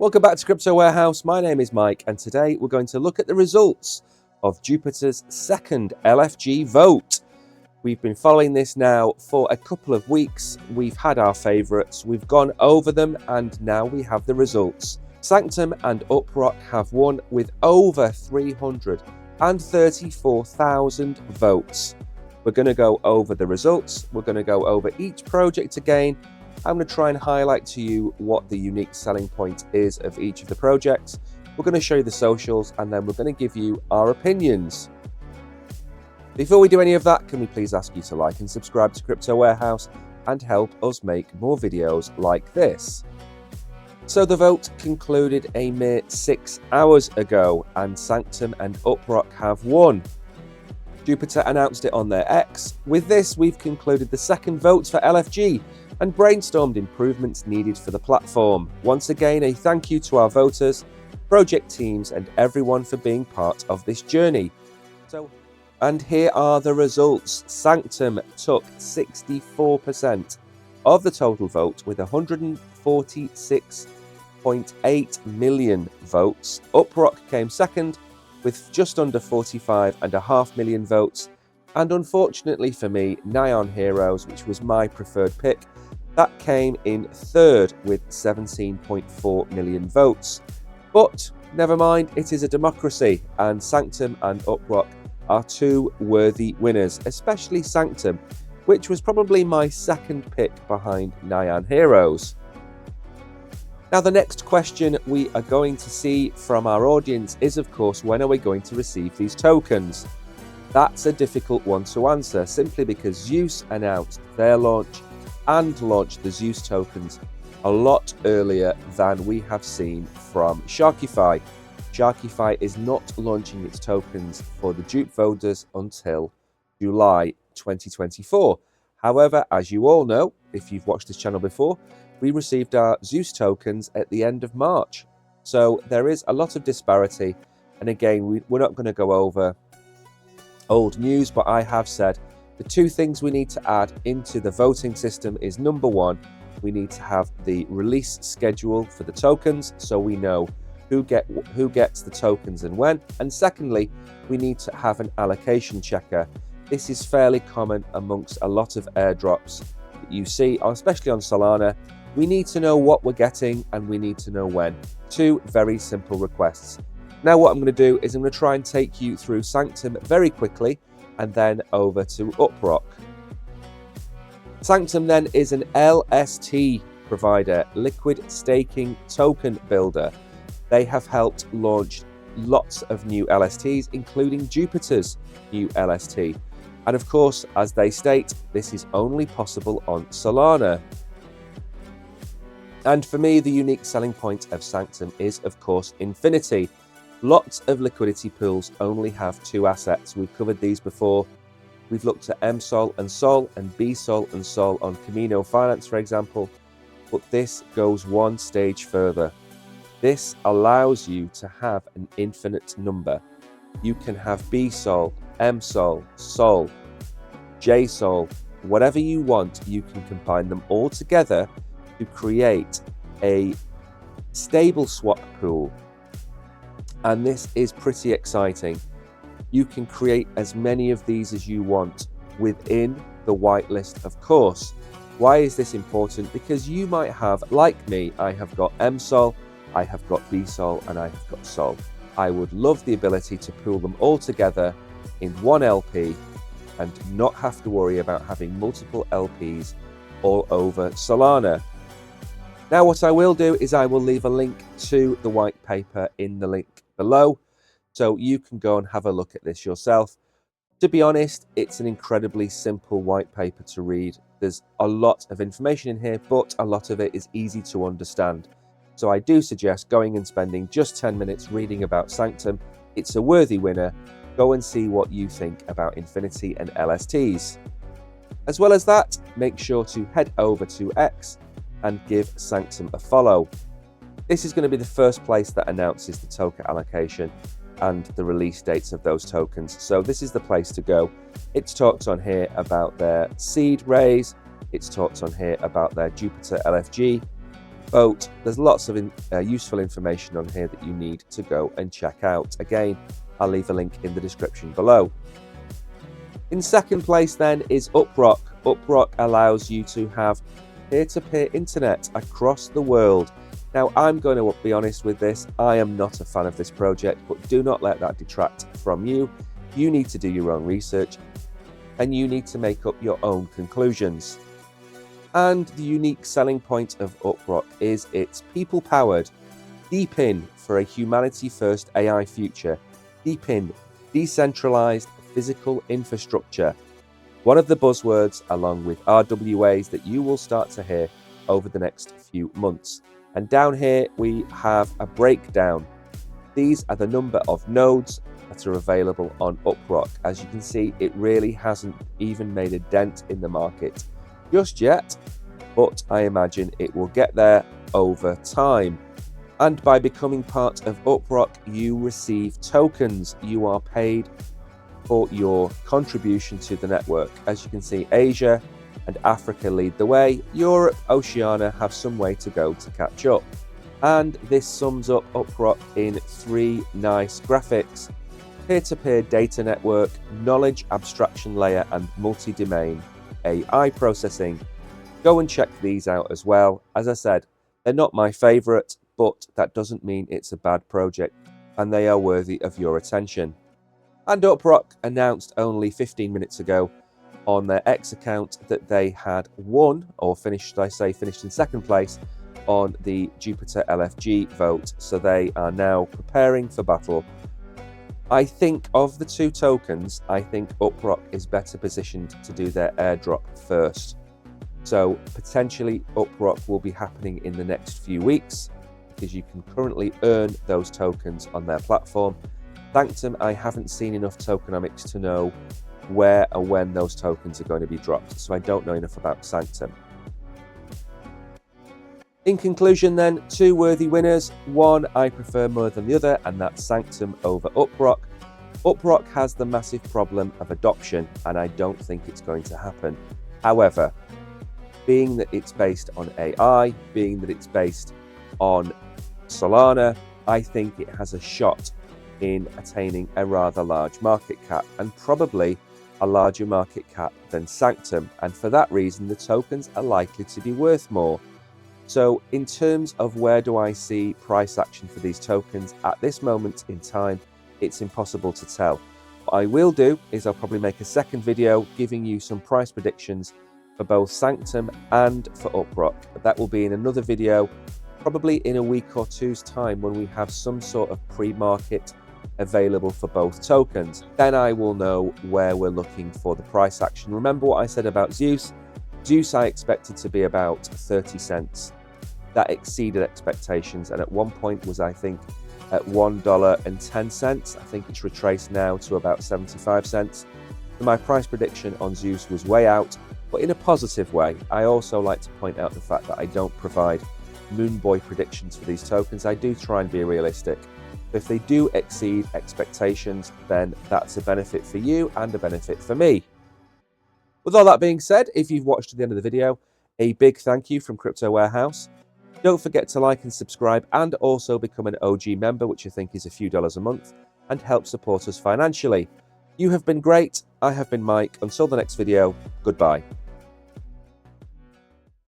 Welcome back to Crypto Warehouse. My name is Mike, and today we're going to look at the results of Jupiter's second LFG vote. We've been following this now for a couple of weeks. We've had our favorites, we've gone over them, and now we have the results. Sanctum and Upro have won with over 334,000 votes. We're going to go over the results. We're going to go over each project again. I'm going to try and highlight to you what the unique selling point is of each of the projects. We're going to show you the socials, and then we're going to give you our opinions. Before we do any of that, can we please ask you to like and subscribe to Crypto Warehouse and help us make more videos like this. So the vote concluded a mere 6 hours ago, and Sanctum and Upro have won. Jupiter announced it on their X. With this, we've concluded the second votes for LFG and brainstormed improvements needed for the platform. Once again, a thank you to our voters, project teams, and everyone for being part of this journey. And here are the results. Sanctum took 64% of the total vote with 146.8 million votes. Upro came second with just under 45.5 million votes. And unfortunately for me, Neon Heroes, which was my preferred pick, that came in third with 17.4 million votes. But never mind, it is a democracy, and Sanctum and Upro are two worthy winners, especially Sanctum, which was probably my second pick behind Neon Heroes. Now, the next question we are going to see from our audience is, of course, when are we going to receive these tokens? That's a difficult one to answer, simply because Zeus announced their launch and launched the Zeus tokens a lot earlier than we have seen from Sharkify. Sharkify is not launching its tokens for the Dupe voters until July 2024. However, as you all know, if you've watched this channel before, we received our Zeus tokens at the end of March. So there is a lot of disparity. And again, we're not going to go over old news, but I have said the two things we need to add into the voting system is, number one, we need to have the release schedule for the tokens so we know who gets the tokens and when. And secondly, we need to have an allocation checker. This is fairly common amongst a lot of airdrops that you see, especially on Solana. We need to know what we're getting and we need to know when. Two very simple requests. Now what I'm going to do is I'm going to try and take you through Sanctum very quickly and then over to Upro. Sanctum then is an LST provider, liquid staking token builder. They have helped launch lots of new LSTs, including Jupiter's new LST. And of course, as they state, this is only possible on Solana. And for me, the unique selling point of Sanctum is, of course, Infinity. Lots of liquidity pools only have two assets. We've covered these before. We've looked at MSOL and SOL and BSOL and SOL on Camino Finance, for example. But this goes one stage further. This allows you to have an infinite number. You can have BSOL, MSOL, SOL, JSOL, whatever you want. You can combine them all together to create a stable swap pool. And this is pretty exciting. You can create as many of these as you want within the whitelist, of course. Why is this important? Because you might have, like me, I have got MSOL, I have got BSOL, and I have got SOL. I would love the ability to pool them all together in one LP and not have to worry about having multiple LPs all over Solana. Now, what I will do is I will leave a link to the white paper in the link below, so you can go and have a look at this yourself. To be honest, it's an incredibly simple white paper to read. There's a lot of information in here, but a lot of it is easy to understand. So I do suggest going and spending just 10 minutes reading about Sanctum. It's a worthy winner. Go and see what you think about Infinity and LSTs. As well as that, make sure to head over to X and give Sanctum a follow. This is going to be the first place that announces the token allocation and the release dates of those tokens. So this is the place to go. It's talked on here about their seed raise. It's talked on here about their Jupiter LFG. vote. There's lots of useful information on here that you need to go and check out. Again, I'll leave a link in the description below. In second place then is Upro. Upro allows you to have peer-to-peer internet across the world. Now, I'm going to be honest with this. I am not a fan of this project, but do not let that detract from you. You need to do your own research and you need to make up your own conclusions. And the unique selling point of Upro is its people-powered, deep in for a humanity-first AI future, deep in decentralized physical infrastructure. One of the buzzwords, along with RWAs, that you will start to hear over the next few months. And down here we have a breakdown. These are the number of nodes that are available on Upro. As you can see, it really hasn't even made a dent in the market just yet, but I imagine it will get there over time. And by becoming part of Upro, you receive tokens. You are paid for your contribution to the network. As you can see, Asia and Africa lead the way. Europe, Oceania have some way to go to catch up. And this sums up Upro in 3 nice graphics: peer-to-peer data network, knowledge abstraction layer, and multi-domain AI processing. Go and check these out as well. As I said, they're not my favorite, but that doesn't mean it's a bad project, and they are worthy of your attention. And Upro announced only 15 minutes ago on their X account that they had won, or finished in second place on the Jupiter LFG vote. So they are now preparing for battle. I think of the 2 tokens, I think Upro is better positioned to do their airdrop first. So potentially Upro will be happening in the next few weeks, because you can currently earn those tokens on their platform. Sanctum, I haven't seen enough tokenomics to know where or when those tokens are going to be dropped, so I don't know enough about Sanctum. In conclusion then, 2 worthy winners. One I prefer more than the other, and that's Sanctum over Upro. Upro has the massive problem of adoption, and I don't think it's going to happen. However, being that it's based on AI, being that it's based on Solana, I think it has a shot in attaining a rather large market cap, and probably a larger market cap than Sanctum. And for that reason, the tokens are likely to be worth more. So in terms of where do I see price action for these tokens at this moment in time, it's impossible to tell. What I will do is I'll probably make a second video giving you some price predictions for both Sanctum and for Upro. That will be in another video, probably in a week or 2's time, when we have some sort of pre-market available for both tokens. Then I will know where we're looking for the price action. Remember what I said about Zeus? Zeus I expected to be about 30 cents. That exceeded expectations, and at one point was, I think, at $1.10. I think it's retraced now to about 75 cents. So my price prediction on Zeus was way out, but in a positive way. I also like to point out the fact that I don't provide moon boy predictions for these tokens. I do try and be realistic. If they do exceed expectations, then that's a benefit for you and a benefit for me. With all that being said, if you've watched to the end of the video, a big thank you from Crypto Warehouse. Don't forget to like and subscribe, and also become an OG member, which I think is a few dollars a month, and help support us financially. You have been great. I have been Mike. Until the next video, goodbye.